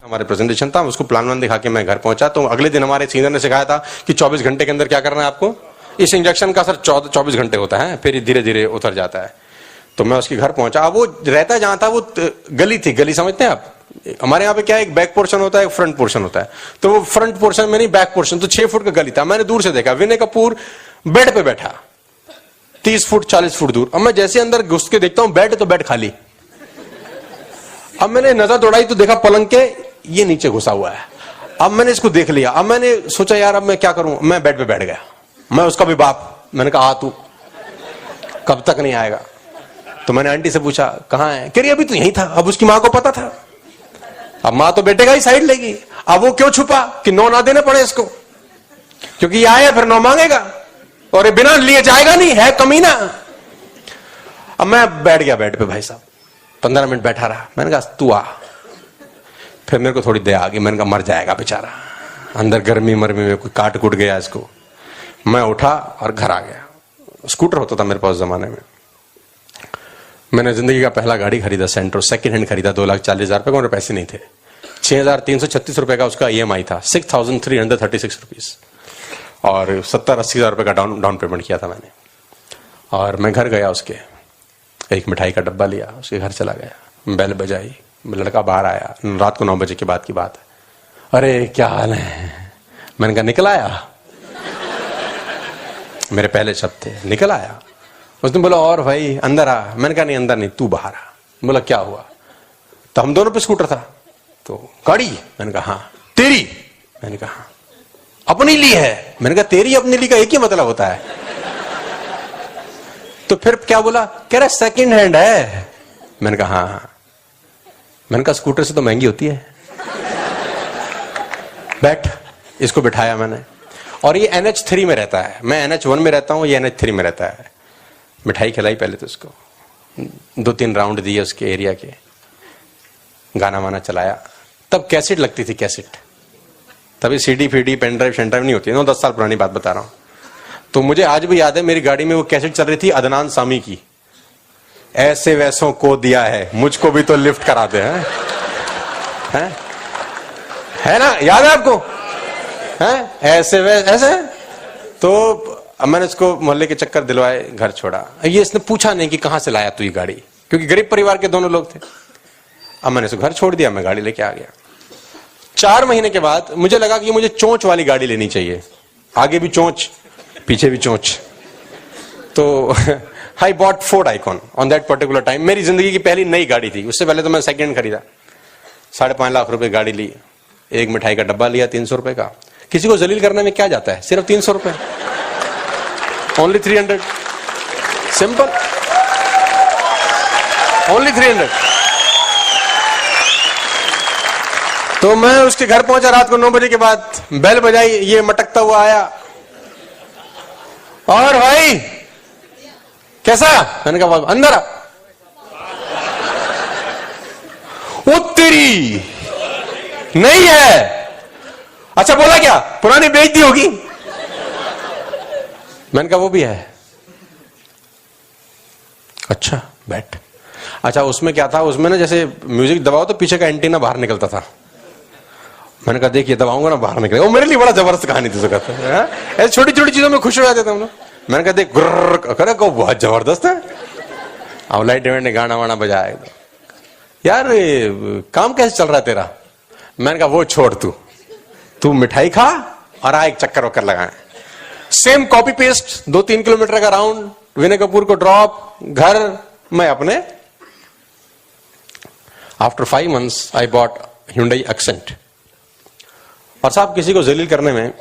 हमारे प्रेजेंटेशन था, उसको प्लान वन दिखा के मैं घर पहुंचा। तो अगले दिन हमारे सीनियर ने सिखाया था कि 24 घंटे के अंदर क्या करना है आपको। इस इंजेक्शन का असर 24 घंटे होता है, फिर धीरे धीरे उतर जाता है। तो मैं उसके घर पहुंचा। अब वो रहता जहां था वो गली थी। गली समझते हैं आप? हमारे यहाँ पे क्या है, एक बैक पोर्शन होता है, एक फ्रंट पोर्शन होता है। तो वो फ्रंट पोर्शन में नहीं, बैक पोर्शन। तो 6 फुट का गली था। मैंने दूर से देखा विनय कपूर बेड पे बैठा 30 फुट 40 फुट दूर। अब मैं जैसे अंदर घुस के देखता हूं बेड, तो बेड खाली। अब मैंने नजर दौड़ाई तो देखा पलंग के ये नीचे घुसा हुआ है। अब मैंने इसको देख लिया। अब मैंने सोचा यार अब मैं क्या करूं। मैं बेड पे बैठ गया। मैं उसका भी बाप। मैंने कहा तू कब तक नहीं आएगा। तो मैंने आंटी से पूछा कहां है। कह रही अभी तो यहीं था। अब उसकी मां को पता था। अब मां तो बेटे का ही साइड लेगी। अब वो क्यों छुपा कि 9 ना देने पड़े इसको, क्योंकि ये आया फिर 9 मांगेगा और ये बिना लिए जाएगा नहीं, है कमीना। अब मैं बैठ गया बेड पे भाई साहब। 15 मिनट बैठा रहा। मैंने कहा तू आ। फिर मेरे को थोड़ी दया आ गई। मैंने कहा मर जाएगा बेचारा अंदर, गर्मी मरमी में कोई काट कूट गया इसको। मैं उठा और घर आ गया। स्कूटर होता था मेरे पास जमाने में। मैंने जिंदगी का पहला गाड़ी खरीदा, सेंट्रो, सेकंड हैंड खरीदा 2,40,000 रुपए का। मेरे पैसे नहीं थे। 6,336 रुपए का उसका EMI था, 6,336 रुपीज। और 70-80 हजार रुपए का डाउन पेमेंट किया था मैंने। और मैं घर गया, उसके एक मिठाई का डब्बा लिया, उसके घर चला गया। बेल बजाई, लड़का बाहर आया। रात को 9 बजे के बाद की बात है। अरे क्या हाल है। मैंने कहा निकल आया। मेरे पहले शब्द थे निकल आया। उसने बोला और भाई अंदर आ। मैंने कहा नहीं अंदर नहीं, तू बाहर आ। बोला क्या हुआ। तो हम दोनों पे स्कूटर था। तो गाड़ी। मैंने कहा हाँ। तेरी। मैंने कहा हाँ। अपनी ली है। मैंने कहा तेरी अपनी ली का एक ही मतलब होता है। तो फिर क्या बोला, कह रहा सेकंड हैंड है। मैंने कहा हाँ हाँ। मैंने कहा स्कूटर से तो महंगी होती है। बैठ। इसको बिठाया मैंने। और ये NH3 में रहता है, मैं NH1 में रहता हूं, ये NH3 में रहता है। मिठाई खिलाई पहले तो उसको, 2-3 राउंड दिए उसके एरिया के, गाना वाना चलाया। तब कैसेट लगती थी, कैसेट। तभी CD फीडी pen drive Shane drive नहीं होती। 9-10 साल पुरानी बात बता रहा हूं। तो मुझे आज भी याद है मेरी गाड़ी में वो कैसेट चल रही थी अदनान सामी की, ऐसे वैसों को दिया है मुझको भी तो लिफ्ट कराते हैं। है ना, याद है आपको? हैं ऐसे ऐसे। तो अब मैंने इसको मोहल्ले के चक्कर दिलवाए, घर छोड़ा। ये इसने पूछा नहीं कि कहां से लाया तू ये गाड़ी, क्योंकि गरीब परिवार के दोनों लोग थे। अब मैंने इसको घर छोड़ दिया, मैं गाड़ी लेके आ गया। 4 महीने के बाद मुझे लगा कि मुझे चोंच वाली गाड़ी लेनी चाहिए, आगे भी चोंच पीछे भी चोंच। तो I bought Ford icon on that particular time. मेरी जिंदगी की पहली नई गाड़ी थी। उससे पहले तो मैं सेकंड खरीदा। 5.5 लाख रुपए गाड़ी ली। एक मिठाई का डब्बा लिया 300 रुपए का। किसी को जलील करने में क्या जाता है, सिर्फ 300 रुपए, ओनली 300, सिंपल, ओनली 300। तो मैं उसके घर पहुंचा रात को 9 बजे के बाद। बेल बजाई, ये मटकता हुआ आया। और भाई कैसा। मैंने कहा अंदर आ। वो तेरी नहीं है। अच्छा बोला क्या, पुरानी बेच दी होगी। मैंने कहा वो भी है। अच्छा बैठ। अच्छा उसमें क्या था, उसमें ना जैसे म्यूजिक दबाओ तो पीछे का एंटीना बाहर निकलता था। मैंने कहा देखिए दबाऊंगा ना बाहर निकलेगा। वो मेरे लिए बड़ा जबरदस्त कहानी थी। ऐसे छोटी छोटी चीजों में खुश हो जाते थे हम लोग। मैंने कहा देख गुर्र को बहुत जबरदस्त है। अब लाइट इवेंट ने गाना वाना बजाया। यार काम कैसे चल रहा है तेरा। मैंने कहा वो छोड़, तू मिठाई खा और आ, एक चक्कर वक्कर लगाए। सेम कॉपी पेस्ट, 2-3 किलोमीटर का राउंड, विनय कपूर को ड्रॉप, घर, मैं अपने। After 5 months I bought Hyundai Accent। और साहब किसी को जलील करने में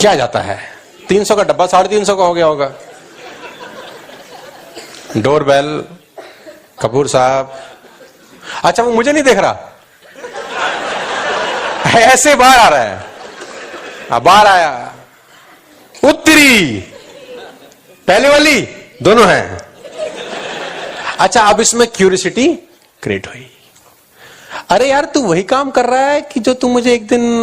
क्या जाता है। 300 का डब्बा 350 का हो गया होगा। डोरबेल, कपूर साहब। अच्छा वो मुझे नहीं देख रहा, ऐसे बाहर आ रहा है। बाहर आया। उत्तरी पहले वाली दोनों हैं। अच्छा अब इसमें क्यूरियोसिटी क्रिएट हुई। अरे यार तू वही काम कर रहा है कि जो तू मुझे एक दिन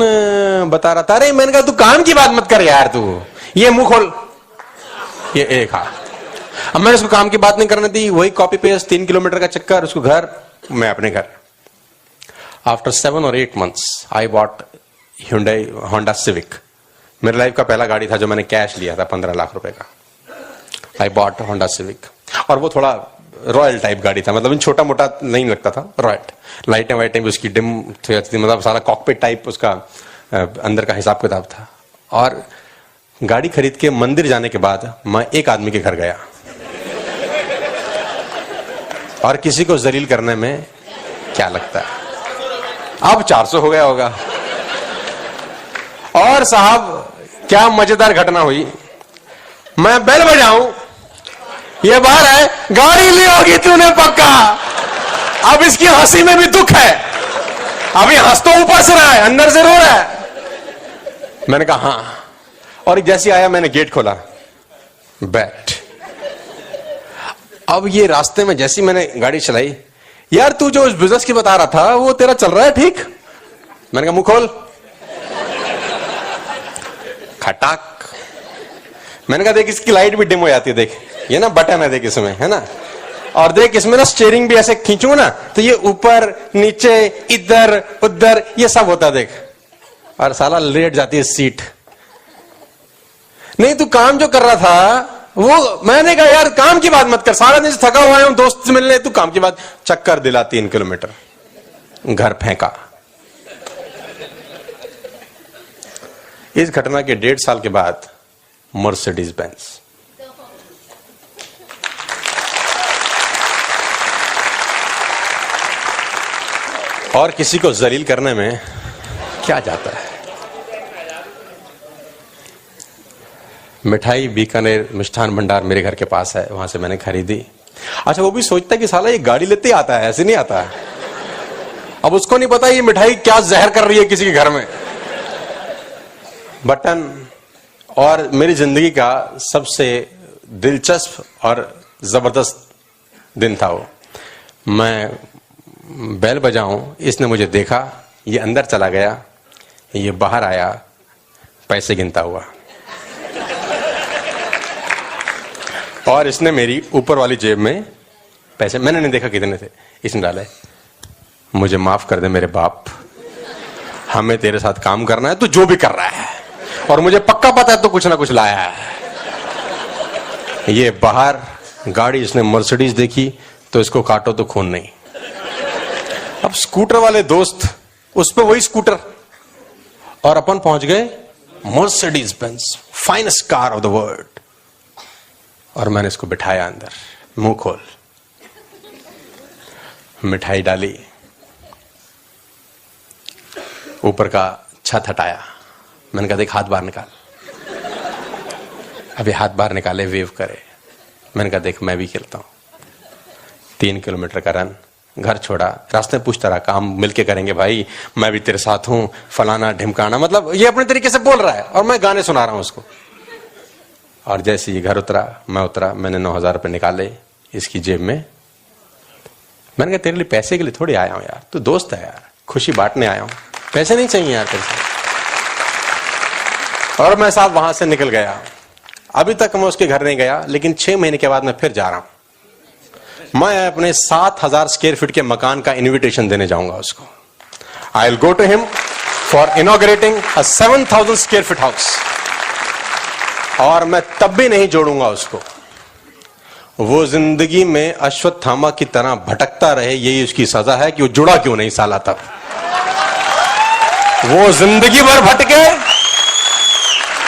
बता रहा था। अरे मैंने कहा तू काम की बात मत कर यार, तू ये मुंह खोल, ये एक हाथ अब मैंने उसको काम की बात नहीं करने दी, वही कॉपी पेस्ट, 3 किलोमीटर का चक्कर, उसको घर, मैं अपने घर। After 7 or 8 months I bought Hyundai Honda Civic। मेरे लाइफ का पहला गाड़ी था जो मैंने कैश लिया था 15 लाख रुपए का। आई बॉट Honda Civic, और वो थोड़ा रॉयल टाइप गाड़ी था, मतलब छोटा मोटा नहीं लगता था, रॉयल। लाइटें वाइटें भी उसकी डिम थी, मतलब सारा कॉकपिट टाइप उसका अंदर का हिसाब किताब था। और गाड़ी खरीद के मंदिर जाने के बाद मैं एक आदमी के घर गया, और किसी को जलील करने में क्या लगता है, अब 400 हो गया होगा। और साहब क्या मजेदार घटना हुई, मैं बेल बजाऊं, ये बाहर है, गाड़ी ली होगी तूने पक्का। अब इसकी हंसी में भी दुख है, अभी हंस तो ऊपर से रहा है, अंदर से रो रहा है। मैंने कहा हाँ, और जैसे आया मैंने गेट खोला, बैठ। अब ये रास्ते में जैसी मैंने गाड़ी चलाई, यार तू जो उस बिजनेस की बता रहा था वो तेरा चल रहा है ठीक? मैंने कहा मुंह खोल। खटाक। मैंने कहा देख इसकी लाइट भी डिम हो जाती है, देख ये ना बटन है, देख इसमें है ना, और देख इसमें ना स्टीयरिंग भी ऐसे खींचूंगा ना तो ये ऊपर नीचे इधर उधर ये सब होता है, देख। और साला लेट जाती है सीट। नहीं तू काम जो कर रहा था वो, मैंने कहा यार काम की बात मत कर, सारा दिन थका हुआ है, दोस्त से मिलने, तू काम की बात। चक्कर दिला 3 किलोमीटर, घर फेंका। इस घटना के 1.5 साल के बाद मर्सिडीज बेंज। और किसी को जलील करने में क्या जाता है। मिठाई बीकानेर मिष्ठान भंडार मेरे घर के पास है, वहां से मैंने खरीदी। अच्छा वो भी सोचता है कि साला ये गाड़ी लेते ही आता है, ऐसे नहीं आता है। अब उसको नहीं पता ये मिठाई क्या जहर कर रही है किसी के घर में। बटन। और मेरी जिंदगी का सबसे दिलचस्प और जबरदस्त दिन था वो। मैं बेल बजाऊं, इसने मुझे देखा, ये अंदर चला गया, ये बाहर आया पैसे गिनता हुआ, और इसने मेरी ऊपर वाली जेब में पैसे, मैंने नहीं देखा कितने थे, इसने डाले। मुझे माफ कर दे मेरे बाप, हमें तेरे साथ काम करना है, तू जो भी कर रहा है, और मुझे पक्का पता है तो कुछ ना कुछ लाया है। ये बाहर गाड़ी, इसने मर्सिडीज देखी तो इसको काटो तो खून नहीं। अब स्कूटर वाले दोस्त, उस पे वही स्कूटर, और अपन पहुंच गए Mercedes Benz, finest car of the world. और मैंने इसको बिठाया अंदर, मुंह खोल, मिठाई डाली, ऊपर का छत हटाया। मैंने कहा देख हाथ बाहर निकाल। अभी हाथ बाहर निकाले, वेव करे। मैंने कहा देख मैं भी खेलता हूं। 3 किलोमीटर का रन, घर छोड़ा, रास्ते में पूछता रहा काम मिलके करेंगे भाई, मैं भी तेरे साथ हूं, फलाना ढिमकाना, मतलब ये अपने तरीके से बोल रहा है और मैं गाने सुना रहा हूं उसको। और जैसे ये घर उतरा, मैं उतरा, मैंने 9,000 रुपए निकाले इसकी जेब में। मैंने कहा तेरे लिए पैसे के लिए थोड़ी आया हूं यार, तू दोस्त है यार, खुशी बांटने आया हूं, पैसे नहीं चाहिए यार तेरे से। और मैं साहब वहां से निकल गया। अभी तक मैं उसके घर नहीं गया, लेकिन 6 महीने के बाद मैं फिर जा रहा हूं। मैं अपने 7,000 स्क्वायर फीट के मकान का इन्विटेशन देने जाऊंगा उसको। I will go to him for inaugurating a 7,000 square feet house. और मैं तब भी नहीं जोड़ूंगा उसको। वो जिंदगी में अश्वत्थामा की तरह भटकता रहे, यही उसकी सजा है कि वो जुड़ा क्यों नहीं साला। तब वो जिंदगी भर भटके,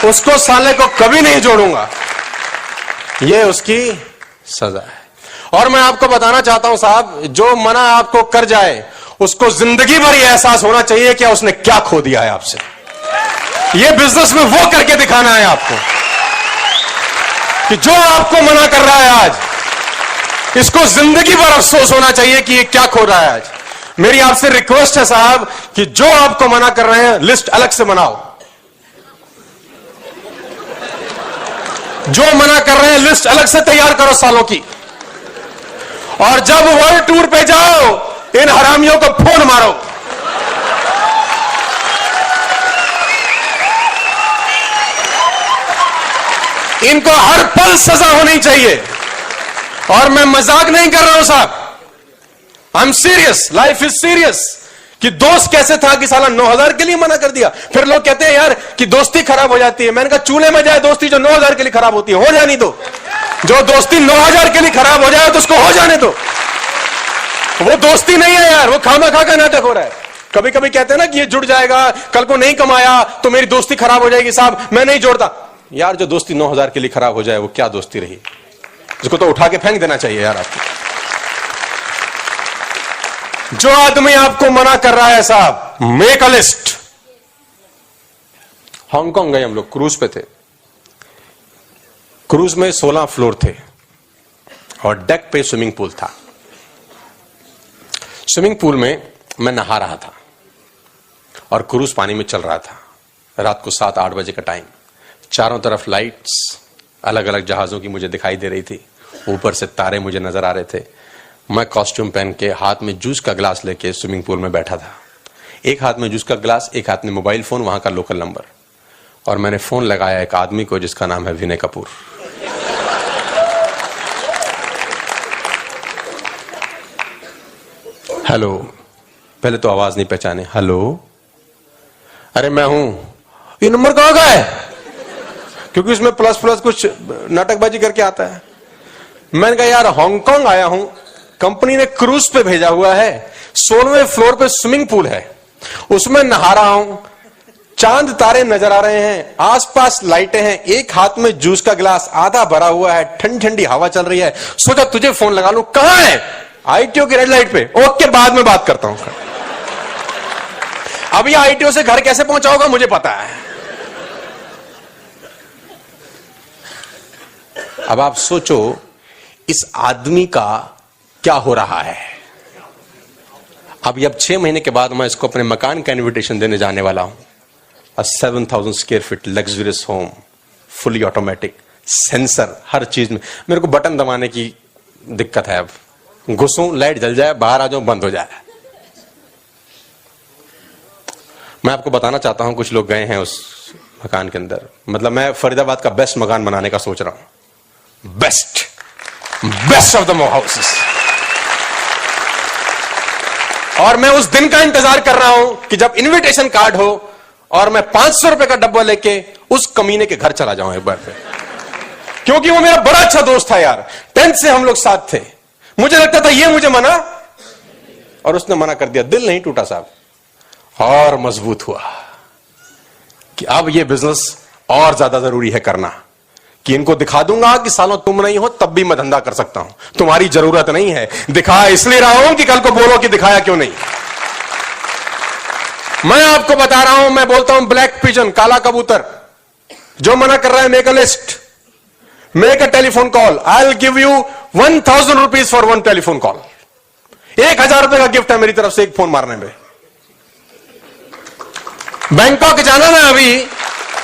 उसको साले को कभी नहीं जोड़ूंगा, ये उसकी सजा है। और मैं आपको बताना चाहता हूं साहब, जो मना आपको कर जाए उसको जिंदगी भर यह एहसास होना चाहिए कि उसने क्या खो दिया है आपसे। ये बिजनेस में वो करके दिखाना है आपको कि जो आपको मना कर रहा है आज, इसको जिंदगी भर अफसोस होना चाहिए कि ये क्या खो रहा है आज। मेरी आपसे रिक्वेस्ट है साहब कि जो आपको मना कर रहे हैं लिस्ट अलग से बनाओ। जो मना कर रहे हैं लिस्ट अलग से तैयार करो सालों की। और जब वर्ल्ड टूर पे जाओ, इन हरामियों को फोन मारो। इनको हर पल सजा होनी चाहिए। और मैं मजाक नहीं कर रहा हूं साहब, I am serious, life is serious. कि दोस्त कैसे था कि साला 9,000 के लिए मना कर दिया। फिर लोग कहते हैं यार कि दोस्ती खराब हो जाती है। मैंने कहा चूल्हे में जाए दोस्ती जो 9,000 के लिए खराब होती है, हो जाने दो। जो दोस्ती 9,000 के लिए खराब हो जाए तो उसको हो जाने दो। वो दोस्ती नहीं है यार, वो खामा-खा का नाटक हो रहा है। कभी कभी कहते हैं ना कि ये जुड़ जाएगा, कल को नहीं कमाया तो मेरी दोस्ती खराब हो जाएगी। साहब मैं नहीं जोड़ता यार, जो दोस्ती 9,000 के लिए खराब हो जाए वो क्या दोस्ती रही, इसको तो उठा के फेंक देना चाहिए यार आपको। जो आदमी आपको मना कर रहा है साहब, मेक अ लिस्ट। हांगकांग गए हम लोग, क्रूज पे थे। क्रूज में 16 फ्लोर थे और डेक पे स्विमिंग पूल था। स्विमिंग पूल में मैं नहा रहा था और क्रूज पानी में चल रहा था। रात को 7-8 बजे का टाइम, चारों तरफ लाइट्स अलग अलग जहाजों की मुझे दिखाई दे रही थी, ऊपर से तारे मुझे नजर आ रहे थे। मैं कॉस्ट्यूम पहन के हाथ में जूस का गिलास लेके स्विमिंग पूल में बैठा था। एक हाथ में जूस का गिलास, एक हाथ में मोबाइल फोन, वहां का लोकल नंबर। और मैंने फोन लगाया एक आदमी को जिसका नाम है विनय कपूर। हेलो, पहले तो आवाज नहीं पहचाने। हेलो, अरे मैं हूं। ये नंबर कहां का है? क्योंकि उसमें प्लस प्लस कुछ नाटकबाजी करके आता है। मैंने कहा यार हांगकांग आया हूं, कंपनी ने क्रूज पे भेजा हुआ है, 16वें फ्लोर पे स्विमिंग पूल है, उसमें नहा रहा हूं, चांद तारे नजर आ रहे हैं, आसपास लाइटें हैं, एक हाथ में जूस का गिलास आधा भरा हुआ है, ठंडी ठंडी हवा चल रही है। सोचा तुझे फोन लगा लूं। कहां है? आईटीओ की रेड लाइट पे। ओके, बाद में बात करता हूं। अब ये आईटीओ से घर कैसे पहुंचा होगा मुझे पता है। अब आप सोचो इस आदमी का क्या हो रहा है। अब 6 महीने के बाद मैं इसको अपने मकान का इनविटेशन देने जाने वाला हूं। 7,000 square feet luxurious home, fully automatic, sensor, हर चीज में। मेरे को बटन दबाने की दिक्कत है। अब घुसूं, लाइट जल जाए, बाहर आ जाऊं, बंद हो जाए। मैं आपको बताना चाहता हूं, कुछ लोग गए हैं उस मकान के अंदर। मतलब मैं फरीदाबाद का बेस्ट मकान बनाने का सोच रहा हूं। Best of the houses. और मैं उस दिन का इंतजार कर रहा हूं कि जब इनविटेशन कार्ड हो और मैं 500 रुपए का डब्बा लेके उस कमीने के घर चला जाऊं एक बार फिर। क्योंकि वो मेरा बड़ा अच्छा दोस्त था यार, 10th से हम लोग साथ थे। मुझे लगता था ये मुझे मना, और उसने मना कर दिया। दिल नहीं टूटा साहब, और मजबूत हुआ कि अब ये बिजनेस और ज्यादा जरूरी है करना। कि इनको दिखा दूंगा कि सालों तुम नहीं हो तब भी मैं धंधा कर सकता हूं, तुम्हारी जरूरत नहीं है। दिखा इसलिए रहा हूं कि कल को बोलो कि दिखाया क्यों नहीं। मैं आपको बता रहा हूं, मैं बोलता हूं ब्लैक पिजन, काला कबूतर। जो मना कर रहा है, make a list, make a telephone call. I will give you 1,000 rupees for 1 telephone call. 1,000 रुपए का गिफ्ट है मेरी तरफ से एक फोन मारने में। बैंकॉक जाना ना अभी,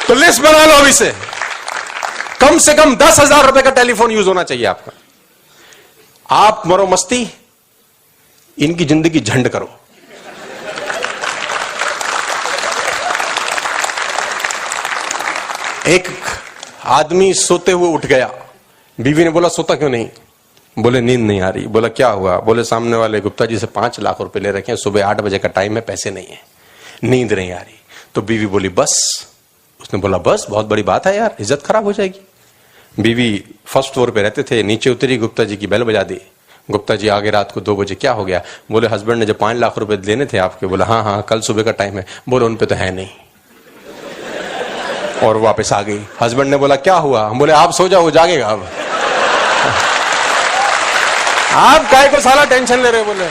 तो लिस्ट बना लो अभी से। कम से कम 10,000 रुपए का टेलीफोन यूज होना चाहिए आपका। आप मरो मस्ती, इनकी जिंदगी झंड करो। एक आदमी सोते हुए उठ गया। बीवी ने बोला सोता क्यों नहीं? बोले नींद नहीं आ रही। बोला क्या हुआ? बोले सामने वाले गुप्ता जी से 5 लाख रुपए ले रखे हैं, सुबह 8 बजे का टाइम है, पैसे नहीं है, नींद नहीं आ रही। तो बीवी बोली बस। उसने बोला बस, बहुत बड़ी बात है यार, इज्जत खराब हो जाएगी। बीवी फर्स्ट फ्लोर पे रहते थे, नीचे उतरी, गुप्ता जी की बेल बजा दी। गुप्ता जी आगे रात को 2 बजे, क्या हो गया? बोले हस्बैंड ने जो 5 लाख रुपए लेने थे आपके। बोला हाँ हाँ, कल सुबह का टाइम है। बोले उन पे तो है नहीं। और वापस आ गई। हस्बैंड ने बोला क्या हुआ? बोले आप सो जाओ, जागेगा अब। आप काय को साला टेंशन ले रहे? बोले